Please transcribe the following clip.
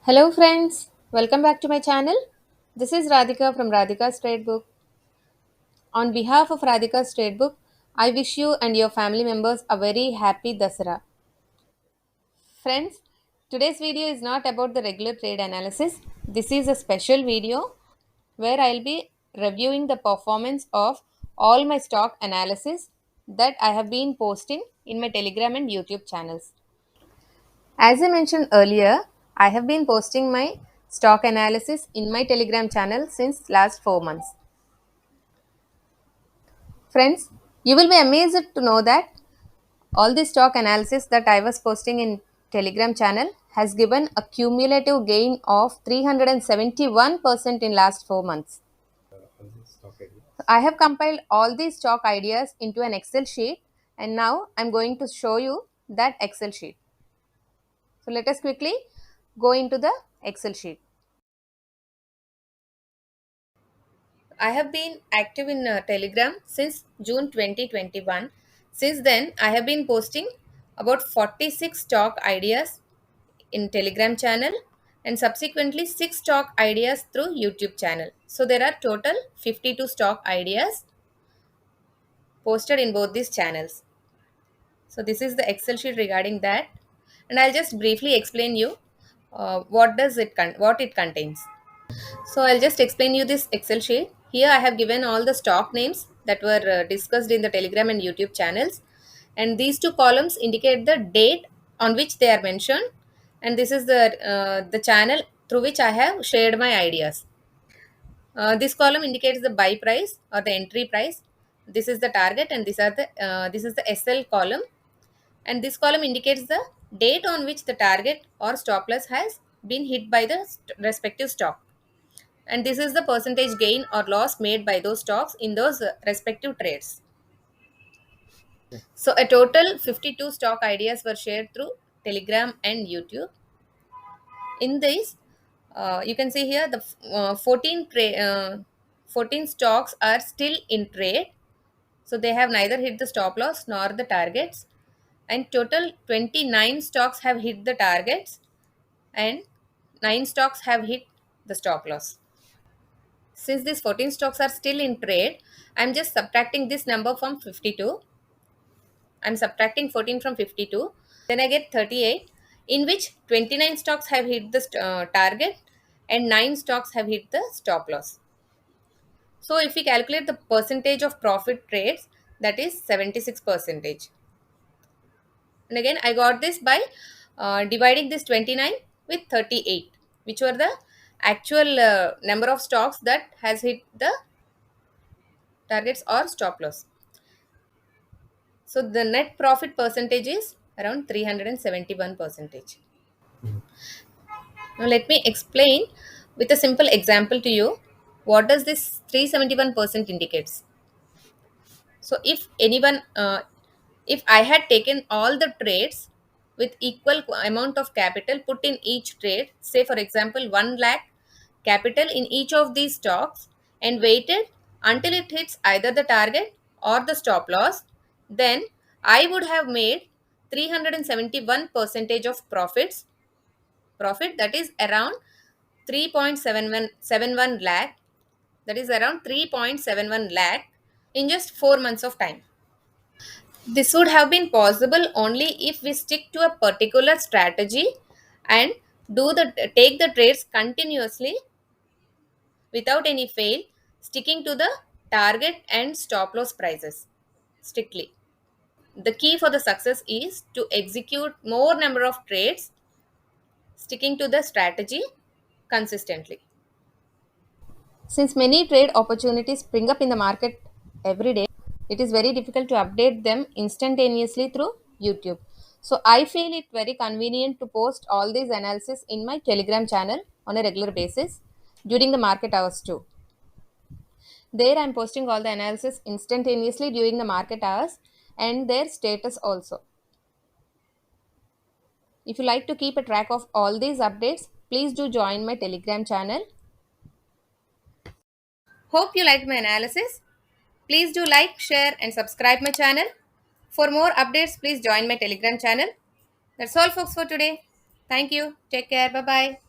Hello, friends. Welcome back to my channel. This is Radhika from Radhika's Tradebook. On behalf of Radhika's Tradebook, I wish you and your family members a very happy Dasara. Friends, today's video is not about the regular trade analysis. This is a special video where I'll be reviewing the performance of all my stock analysis that I have been posting in my Telegram and YouTube channels. As I mentioned earlier, I have been posting my stock analysis in my Telegram channel since last 4 months. Friends, you will be amazed to know that all the stock analysis that I was posting in Telegram channel has given a cumulative gain of 371% in last 4 months. I have compiled all these stock ideas into an Excel sheet and now I'm going to show you that Excel sheet. So let us quickly go into the Excel sheet. I have been active in Telegram since June 2021. Since then, I have been posting about 46 stock ideas in Telegram channel and subsequently 6 stock ideas through YouTube channel. So there are total 52 stock ideas posted in both these channels. So this is the Excel sheet regarding that, and I'll just briefly explain you what it contains. So I'll just explain you this Excel sheet. Here I have given all the stock names that were discussed in the Telegram and YouTube channels. And these two columns indicate the date on which they are mentioned. And this is the channel through which I have shared my ideas. This column indicates the buy price or the entry price. This is the target, and this is the SL column. And this column indicates the date on which the target or stop loss has been hit by the respective stock, and this is the percentage gain or loss made by those stocks in those respective trades. So a total 52 stock ideas were shared through Telegram and YouTube. In this, you can see here the 14 stocks are still in trade, so they have neither hit the stop loss nor the targets, and total 29 stocks have hit the targets and 9 stocks have hit the stop loss. Since these 14 stocks are still in trade, I'm just subtracting this number from 52. I'm subtracting 14 from 52. Then I get 38, in which 29 stocks have hit the target and 9 stocks have hit the stop loss. So if we calculate the percentage of profit trades, that is 76 percentage. And again, I got this by dividing this 29 with 38, which were the actual number of stocks that has hit the targets or stop loss. So the net profit percentage is around 371 percentage. Now let me explain with a simple example to you what does this 371% indicates. So if I had taken all the trades with equal amount of capital put in each trade, say for example 1 lakh capital in each of these stocks, and waited until it hits either the target or the stop loss, then I would have made 371 percentage of profit, that is around 3.71 lakh, that is around 3.71 lakh in just 4 months of time. This would have been possible only if we stick to a particular strategy and take the trades continuously without any fail, sticking to the target and stop loss prices strictly. The key for the success is to execute more number of trades, sticking to the strategy consistently. Since many trade opportunities spring up in the market every day, it is very difficult to update them instantaneously through YouTube. So I feel it very convenient to post all these analysis in my Telegram channel on a regular basis during the market hours too. There I am posting all the analysis instantaneously during the market hours and their status also. If you like to keep a track of all these updates, please do join my Telegram channel. Hope you liked my analysis. Please do like, share and subscribe my channel. For more updates, please join my Telegram channel. That's all folks for today. Thank you. Take care. Bye-bye.